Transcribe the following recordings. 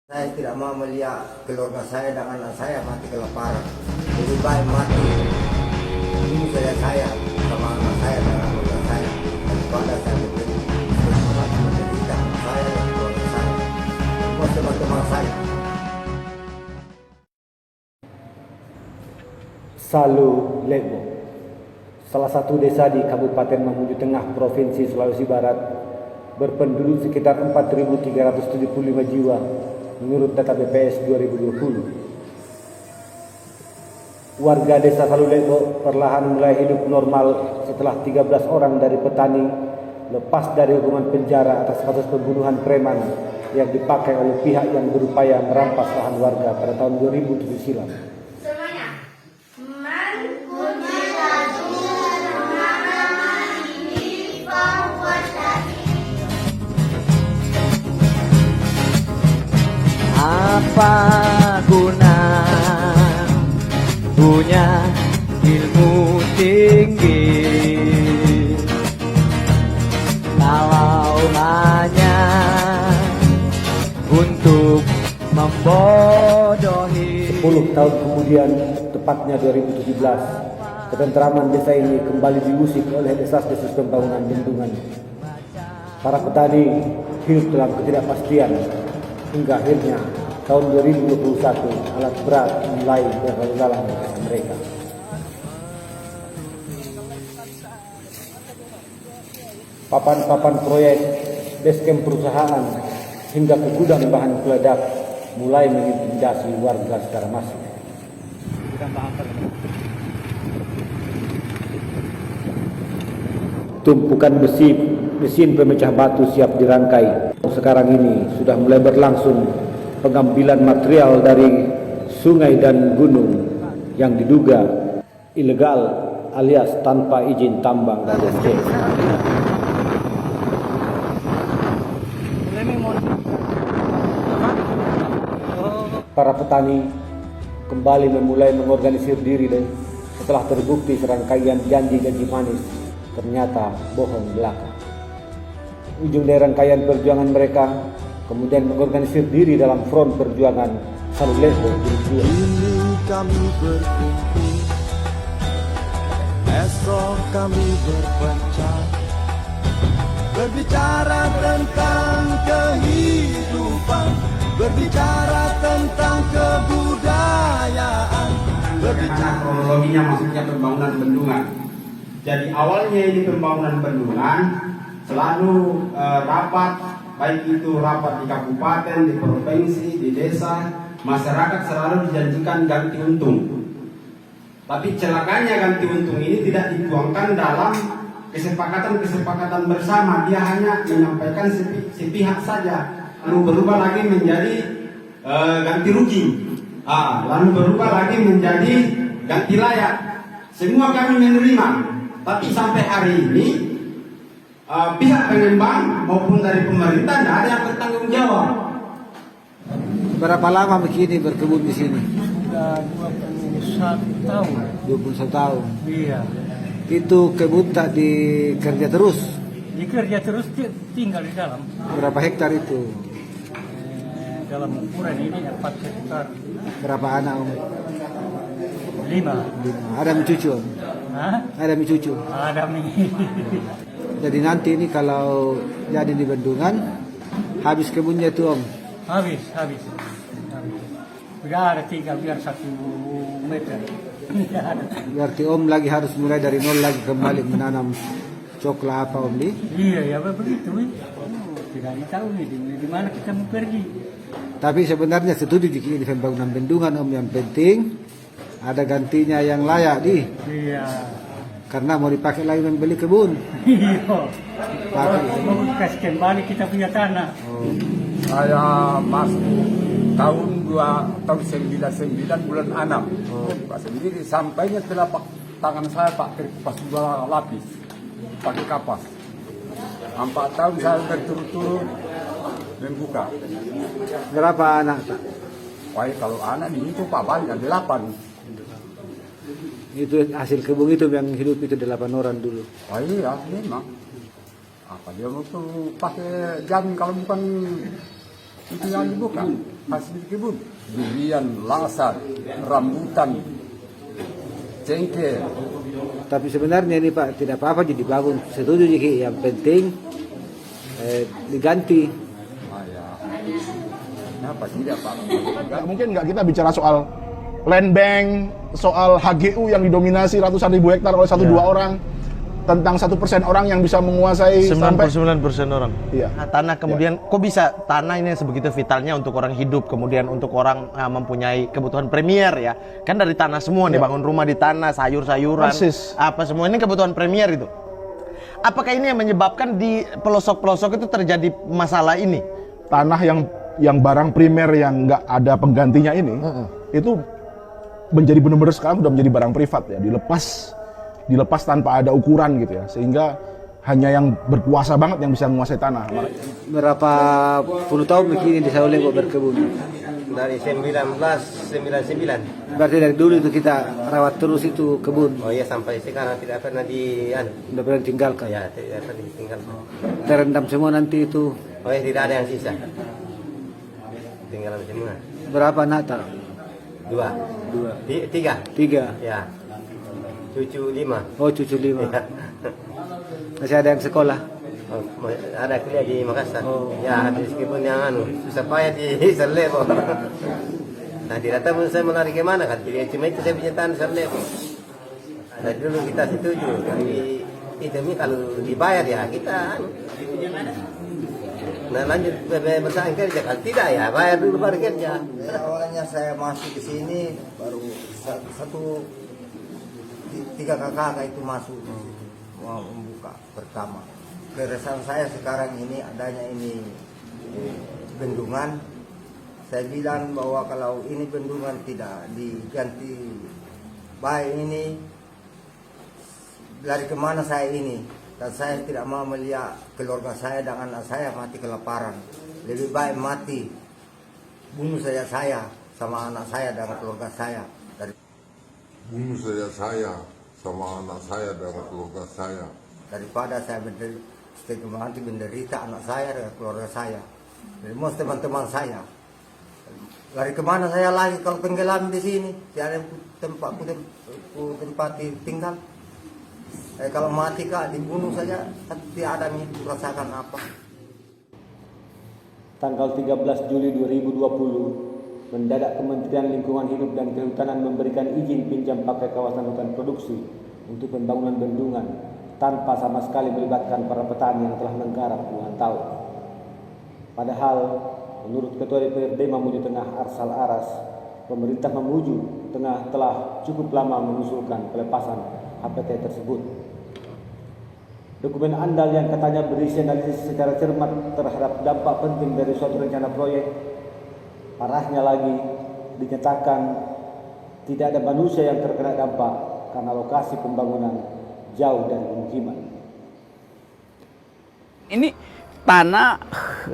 Saya tidak mau melihat keluarga saya dan anak saya mati kelaparan. Lebih baik mati ini saya sama anak saya dan keluarga saya daripada saya menderita saya dan keluarga saya. Semua teman-teman saya. Salu Lebo, salah satu desa di Kabupaten Mamuju Tengah, Provinsi Sulawesi Barat, berpenduduk sekitar 4.375 jiwa menurut data BPS 2020. Warga desa Salu Lebo perlahan mulai hidup normal setelah 13 orang dari petani lepas dari hukuman penjara atas kasus pembunuhan preman yang dipakai oleh pihak yang berupaya merampas lahan warga pada tahun 2007 silam. Apa guna punya ilmu tinggi kalau hanya untuk membodohi. 10 tahun kemudian, tepatnya 2017, ketentraman desa ini kembali diusik oleh desas-desus pembangunan bendungan. Para petani hidup dalam ketidakpastian hingga akhirnya tahun 2021 alat berat mulai berlalu lalang mereka. Papan-papan proyek, basecamp perusahaan hingga ke gudang bahan peledak mulai mengintimidasi warga secara masif. Tumpukan besi, mesin pemecah batu siap dirangkai. Sekarang ini sudah mulai berlangsung pengambilan material dari sungai dan gunung yang diduga ilegal alias tanpa izin tambang dan SC. Para petani kembali memulai mengorganisir diri dan setelah terbukti serangkaian janji-janji manis ternyata bohong belaka. Ujung dari rangkaian perjuangan mereka kemudian mengorganisir diri dalam front perjuangan Salu Lebo Jilid 2. Ini kami berkumpul, esok kami berpencar, berbicara tentang kehidupan, berbicara tentang kebudayaan, karena kronologinya maksudnya pembangunan bendungan. Jadi awalnya ini pembangunan bendungan selalu rapat, baik itu rapat di kabupaten, di provinsi, di desa, masyarakat selalu dijanjikan ganti untung. Tapi celakanya ganti untung ini tidak dituangkan dalam kesepakatan bersama. Dia hanya menyampaikan sepihak saja, lalu berubah lagi menjadi ganti rugi, lalu berubah lagi menjadi ganti layak. Semua kami menerima. Tapi sampai hari ini pihak pengembang maupun dari pemerintah tidak ada yang bertanggung jawab. Berapa lama begini berkebun di sini? Sudah 21 tahun. 21 tahun. Iya. Itu kebun tak dikerja terus? Dikerja terus, tinggal di dalam. Berapa hektar itu? Dalam ukuran ini 4 hektar. Berapa anak om? 5. Ada mencucu om? Hah? Ada mencucu? Ada nih. Jadi nanti ini kalau jadi di bendungan habis kebunnya itu om? Habis. Sudah ada tinggal biar 1 meter. Berarti om lagi harus mulai dari nol lagi kembali menanam coklat apa om di? Iya, begitu. Tidak tahu nih di mana kita mau pergi. Tapi sebenarnya setuju di pembangunan bendungan om, yang penting ada gantinya yang layak di. Iya. Karena mau dipakai lagi membeli kebun. Iya. Pakai. Mau kasih kembali kita punya tanah. Oh. Saya masuk tahun 99 bulan 6. Pak sendiri sampainya telapak tangan saya pakai kipas 2 lapis, pakai kapas. 4 tahun saya berturut-turut membuka. Berapa anak tak? Wah, kalau anak di itu Pak banyak 8. Itu hasil kebun itu yang hidup itu 8 orang dulu. Wah iya, memang. Apa dia mau tuh pakai jamin kalau bukan Itu yang dibuka hasil kebun. Durian, langsat, rambutan, cengkeh. Tapi sebenarnya ini Pak tidak apa-apa jadi bangun. Setuju Jiki, yang penting diganti. Ah, ya. Kenapa tidak Pak? Mungkin nggak kita bicara soal land bank, soal HGU yang didominasi ratusan ribu hektar oleh 1-2 orang, tentang 1% orang yang bisa menguasai 99% orang. Iya. Nah, tanah kemudian kok bisa tanah ini sebegitu vitalnya untuk orang hidup, kemudian untuk orang mempunyai kebutuhan premier ya. Kan dari tanah semua nih, bangun rumah di tanah, sayur-sayuran, Persis. apa semua ini kebutuhan premier itu. Apakah ini yang menyebabkan di pelosok-pelosok itu terjadi masalah ini? Tanah yang barang primer yang nggak ada penggantinya ini, itu menjadi benar-benar sekarang sudah menjadi barang privat ya, dilepas tanpa ada ukuran gitu ya, sehingga hanya yang berkuasa banget yang bisa menguasai tanah. Berapa puluh tahun begini di Sauleng kok berkebun? Dari 1999. Berarti dari dulu itu kita rawat terus itu kebun. Oh iya, sampai sekarang tidak pernah Udah pernah tinggalkan. ya tidak pernah ditinggalkan. Terendam semua nanti itu. Oh iya, tidak ada yang sisa. Tinggalan semua. Berapa anak tak? 2. 3. 3. Ya. Cucu 5. Oh, cucu 5. Ya. Masih ada yang sekolah. Oh, ada kuliah di Makassar. Oh. Ya, habis kebun yang susah payah di Serlepo. Nah, tidak tahu saya mau lari kemana kan. Jadi cuma itu saya punya tanah Serlepo. Dari dulu kita setuju, tapi itu kalau dibayar ya kita. Nah, lanjut bersaing kerja, kalau tidak ya bayar dulu baru kerja. Awalnya saya masuk ke sini baru 3 kakak itu masuk mau membuka pertama. Keresahan saya sekarang ini adanya ini bendungan. Saya bilang bahwa kalau ini bendungan tidak diganti baik ini, lari kemana saya ini? Dan saya tidak mau melihat keluarga saya dan anak saya mati kelaparan. Lebih baik mati, bunuh saja saya sama anak saya dan keluarga saya. Bunuh saja saya sama anak saya dan keluarga saya. Daripada saya menderita anak saya dan keluarga saya. Dari most teman-teman saya. Lari kemana saya lagi kalau tenggelam di sini? Tidak ada tempat tinggal. Kalau mati kak dibunuh saja, tidak ada nih rasakan apa. Tanggal 13 Juli 2020, mendadak Kementerian Lingkungan Hidup dan Kehutanan memberikan izin pinjam pakai kawasan hutan produksi untuk pembangunan bendungan tanpa sama sekali melibatkan para petani yang telah menggarap puluhan tahun. Padahal, menurut Ketua DPRD Mamuju Tengah Arsal Aras, pemerintah Mamuju Tengah telah cukup lama mengusulkan pelepasan HPT tersebut. Dokumen andal yang katanya berisi analisis secara cermat terhadap dampak penting dari suatu rencana proyek, parahnya lagi dinyatakan tidak ada manusia yang terkena dampak karena lokasi pembangunan jauh dari pemukiman. Ini tanah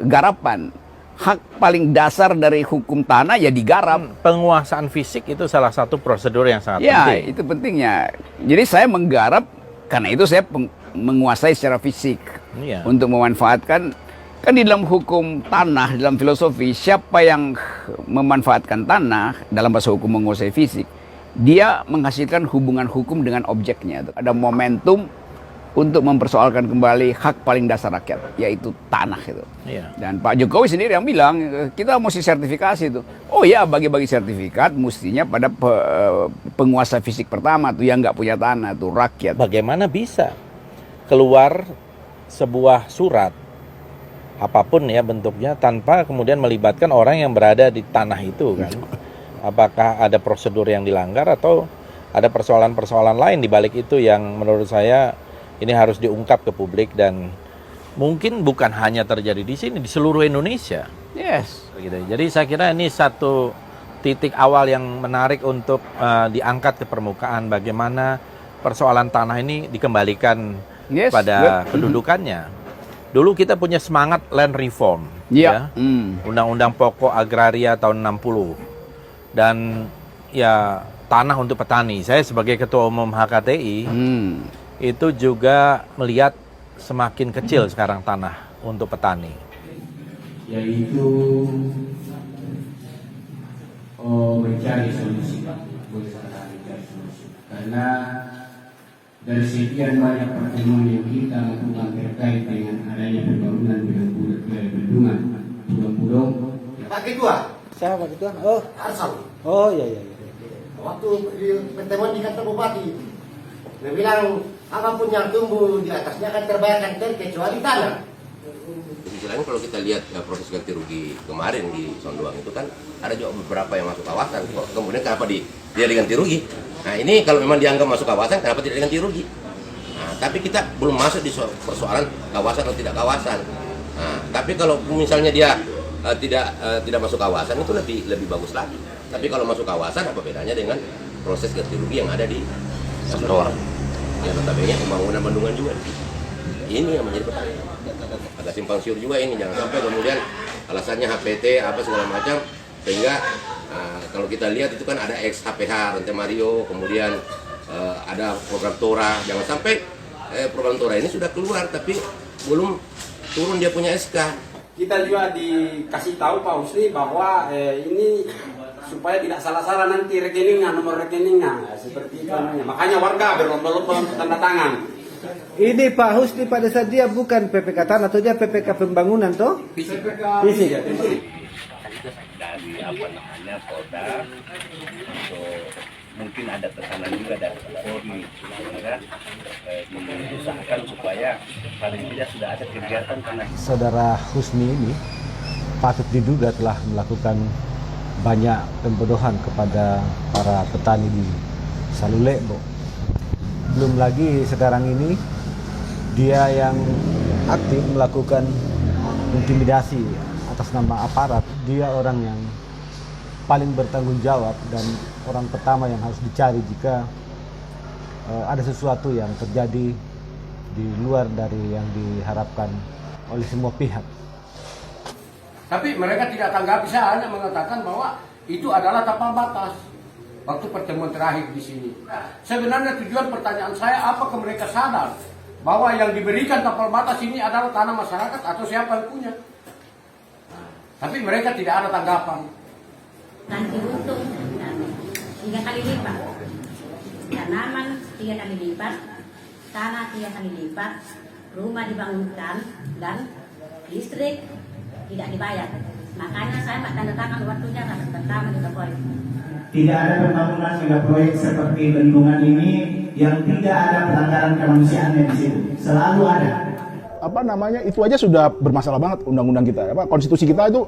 garapan. Hak paling dasar dari hukum tanah ya digarap. Penguasaan fisik itu salah satu prosedur yang sangat Ya, penting. itu pentingnya. Jadi saya menggarap, karena itu saya menguasai secara fisik. Iya. Untuk memanfaatkan, kan di dalam hukum tanah, dalam filosofi, siapa yang memanfaatkan tanah, dalam bahasa hukum menguasai fisik, dia menghasilkan hubungan hukum dengan objeknya. Ada momentum untuk mempersoalkan kembali hak paling dasar rakyat, yaitu tanah itu. Iya. Dan Pak Jokowi sendiri yang bilang, kita mesti sertifikasi itu. Oh ya, bagi-bagi sertifikat mestinya pada penguasa fisik pertama tuh yang nggak punya tanah tuh, rakyat. Bagaimana bisa keluar sebuah surat apapun ya bentuknya tanpa kemudian melibatkan orang yang berada di tanah itu kan? Apakah ada prosedur yang dilanggar atau ada persoalan-persoalan lain di balik itu yang menurut saya ini harus diungkap ke publik dan mungkin bukan hanya terjadi di sini, di seluruh Indonesia. Yes. Begitu. Jadi saya kira ini satu titik awal yang menarik untuk diangkat ke permukaan bagaimana persoalan tanah ini dikembalikan pada kedudukannya. Dulu kita punya semangat land reform, ya. Undang-Undang Pokok Agraria tahun 60 dan ya tanah untuk petani. Saya sebagai Ketua Umum HKTI itu juga melihat semakin kecil sekarang tanah untuk petani. yaitu mencari solusi, karena dari sekian banyak pertemuan yang kita lakukan terkait dengan adanya pembangunan bendungan Pulau Pak Ketua. Siapa Pak Ketua? Oh, Arsal. oh iya. Waktu di pertemuan di kantor bupati, dia bilang apapun yang tumbuh di atasnya akan terbayarkan kecuali tanah. Di sisi lain kalau kita lihat proses ganti rugi kemarin di Sondoang itu kan ada juga beberapa yang masuk kawasan. Kemudian kenapa dia diganti rugi? Nah ini kalau memang dianggap masuk kawasan, kenapa tidak diganti rugi? Nah, tapi kita belum masuk di persoalan kawasan atau tidak kawasan. Nah, tapi kalau misalnya dia tidak masuk kawasan itu lebih bagus lagi. Tapi kalau masuk kawasan apa bedanya dengan proses ganti rugi yang ada di Sondoang? Ya notabene pembangunan bendungan juga. Ini yang menjadi pertanyaan. Agak simpang siur juga ini, jangan sampai kemudian alasannya HPT apa segala macam, sehingga kalau kita lihat itu kan ada ex HPH Rente Mario, kemudian ada program Tora, jangan sampai program Tora ini sudah keluar tapi belum turun dia punya SK. Kita juga dikasih tahu Pak Husni bahwa ini supaya tidak salah-salah nanti rekeningnya, nomor rekeningnya, seperti itu namanya. Makanya warga berlomba-lomba untuk tanda tangan. Ini Pak Husni pada saat dia bukan PPK Tanah atau dia PPK Pembangunan toh? Fisik. Dari Polda untuk mungkin ada tekanan juga dari Polri sehingga diusahakan supaya paling tidak sudah ada kegiatan karena Saudara Husni ini patut diduga telah melakukan banyak pembodohan kepada para petani di Salulebo. Belum lagi sekarang ini dia yang aktif melakukan intimidasi atas nama aparat. Dia orang yang paling bertanggung jawab dan orang pertama yang harus dicari jika ada sesuatu yang terjadi di luar dari yang diharapkan oleh semua pihak. Tapi mereka tidak tanggapi, saya hanya mengatakan bahwa itu adalah tapal batas. Waktu pertemuan terakhir di sini. Sebenarnya tujuan pertanyaan saya, apakah mereka sadar bahwa yang diberikan tapal batas ini adalah tanah masyarakat atau siapa yang punya? Tapi mereka tidak ada tanggapan. Ganti untung 3 kali lipat, tanaman 3 kali lipat, tanah 3 kali lipat, rumah dibangunkan dan listrik tidak dibayar. Makanya saya tanda tangan waktunya harus pertama juga proyek. Tidak ada pembangunan megaproyek seperti bendungan ini yang tidak ada pelanggaran kemanusiaan di situ. Selalu ada. Apa namanya, itu aja sudah bermasalah banget undang-undang kita. Konstitusi kita itu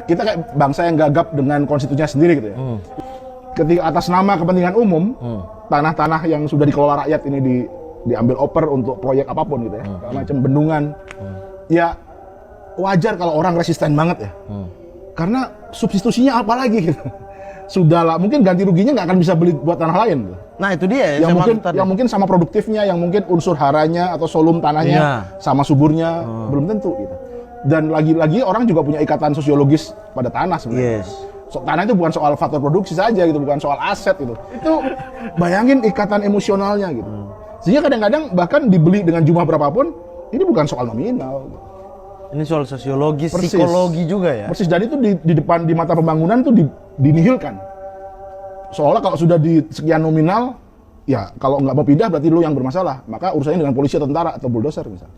kita kayak bangsa yang gagap dengan konstitusinya sendiri gitu ya. Ketika atas nama kepentingan umum, tanah-tanah yang sudah dikelola rakyat ini diambil oper untuk proyek apapun gitu ya. Macam bendungan. Ya wajar kalau orang resisten banget ya. Karena substitusinya apa lagi gitu. Sudahlah, mungkin ganti ruginya nggak akan bisa beli buat tanah lain. Nah itu dia yang mungkin sama produktifnya, yang mungkin unsur haranya atau solum tanahnya sama suburnya belum tentu gitu. Dan lagi-lagi orang juga punya ikatan sosiologis pada tanah sebenarnya. Tanah itu bukan soal faktor produksi saja gitu, bukan soal aset gitu. Itu bayangin ikatan emosionalnya gitu. Sehingga kadang-kadang bahkan dibeli dengan jumlah berapapun, ini bukan soal nominal. Ini soal sosiologis, psikologi juga ya. Persis, dan itu di depan di mata pembangunan itu dinihilkan. Seolah kalau sudah di sekian nominal, ya kalau nggak mau pindah berarti lu yang bermasalah. Maka urusannya dengan polisi atau tentara atau bulldozer misalnya.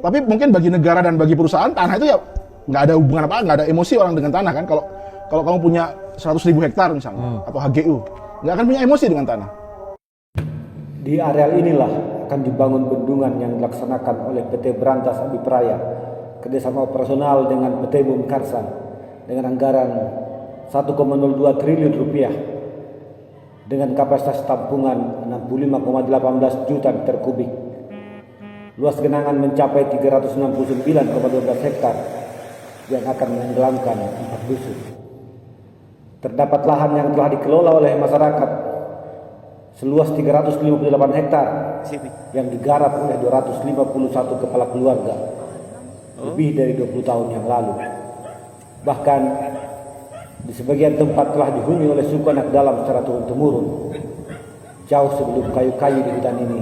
Tapi mungkin bagi negara dan bagi perusahaan tanah itu ya nggak ada hubungan apa, nggak ada emosi orang dengan tanah kan. Kalau kamu punya 100.000 hektar misalnya atau HGU, nggak akan punya emosi dengan tanah. Di areal inilah akan dibangun bendungan yang dilaksanakan oleh PT Berantas Abipraya kerjasama operasional dengan PT Bumkarsa dengan anggaran 1,02 triliun rupiah dengan kapasitas tampungan 65,18 juta meter kubik. Luas genangan mencapai 369,12 hektar yang akan menenggelamkan 4 dusun. Terdapat lahan yang telah dikelola oleh masyarakat seluas 358 hektar yang digarap oleh 251 kepala keluarga lebih dari 20 tahun yang lalu. Bahkan di sebagian tempat telah dihuni oleh suku anak dalam secara turun-temurun, jauh sebelum kayu-kayu di hutan ini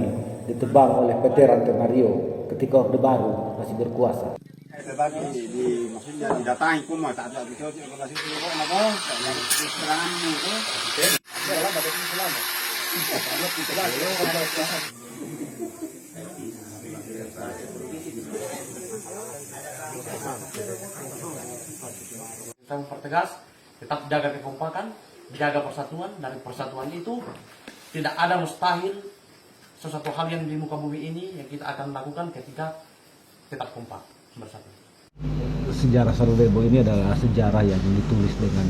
ditebang oleh PT Rante Mario ketika Orde Baru masih berkuasa. bagi di maksudnya didatangi kumah tak ada video lokasi itu kok apa yang serangan itu adalah pada selama Kita mempertegas, tetap jaga kekompakan, jaga persatuan. Dari persatuan itu tidak ada mustahil sesuatu hal yang di muka bumi ini yang kita akan lakukan ketika tetap kompak bersatu. Sejarah Sarulebo ini adalah sejarah yang ditulis dengan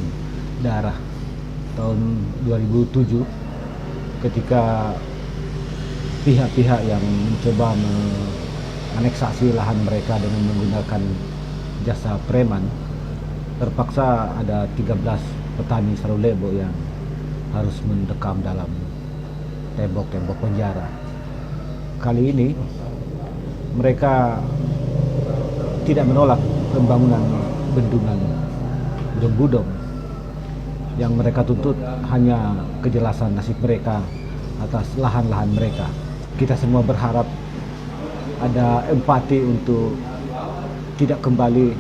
darah. Tahun 2007 ketika pihak-pihak yang mencoba menganeksasi lahan mereka dengan menggunakan jasa preman, terpaksa ada 13 petani Sarulebo yang harus mendekam dalam tembok-tembok penjara. Kali ini mereka tidak menolak pembangunan bendungan Budong. Yang mereka tuntut hanya kejelasan nasib mereka atas lahan-lahan mereka. Kita semua berharap ada empati untuk tidak kembali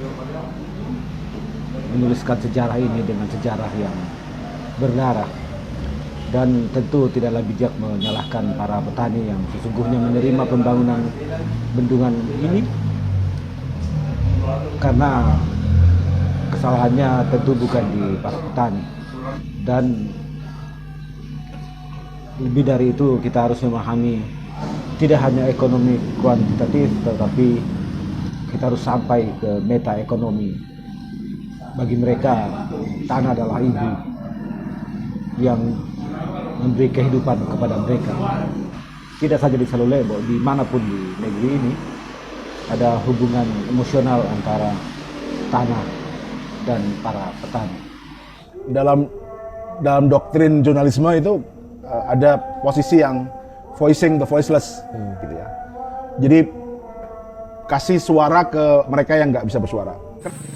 menuliskan sejarah ini dengan sejarah yang berdarah. Dan tentu tidaklah bijak menyalahkan para petani yang sesungguhnya menerima pembangunan bendungan ini, karena kesalahannya tentu bukan di para petani. Dan lebih dari itu kita harus memahami tidak hanya ekonomi kuantitatif, tetapi kita harus sampai ke meta ekonomi. Bagi mereka tanah adalah ibu yang memberi kehidupan kepada mereka. Tidak saja di Sarulebo, dimanapun di negeri ini ada hubungan emosional antara tanah dan para petani. Dalam doktrin jurnalisme itu ada posisi yang voicing the voiceless, gitu ya. Jadi kasih suara ke mereka yang nggak bisa bersuara.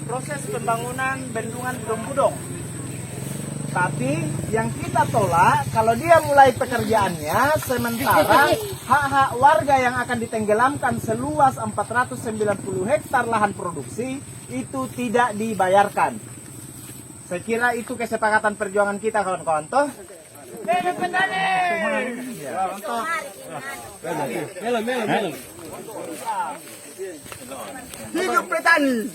Proses pembangunan bendungan Budong. Tapi yang kita tolak, kalau dia mulai pekerjaannya, sementara hak-hak warga yang akan ditenggelamkan seluas 490 hektar lahan produksi itu tidak dibayarkan. Saya kira itu kesepakatan perjuangan kita, kawan-kawan. Toh? Hidup petani! Hidup petani!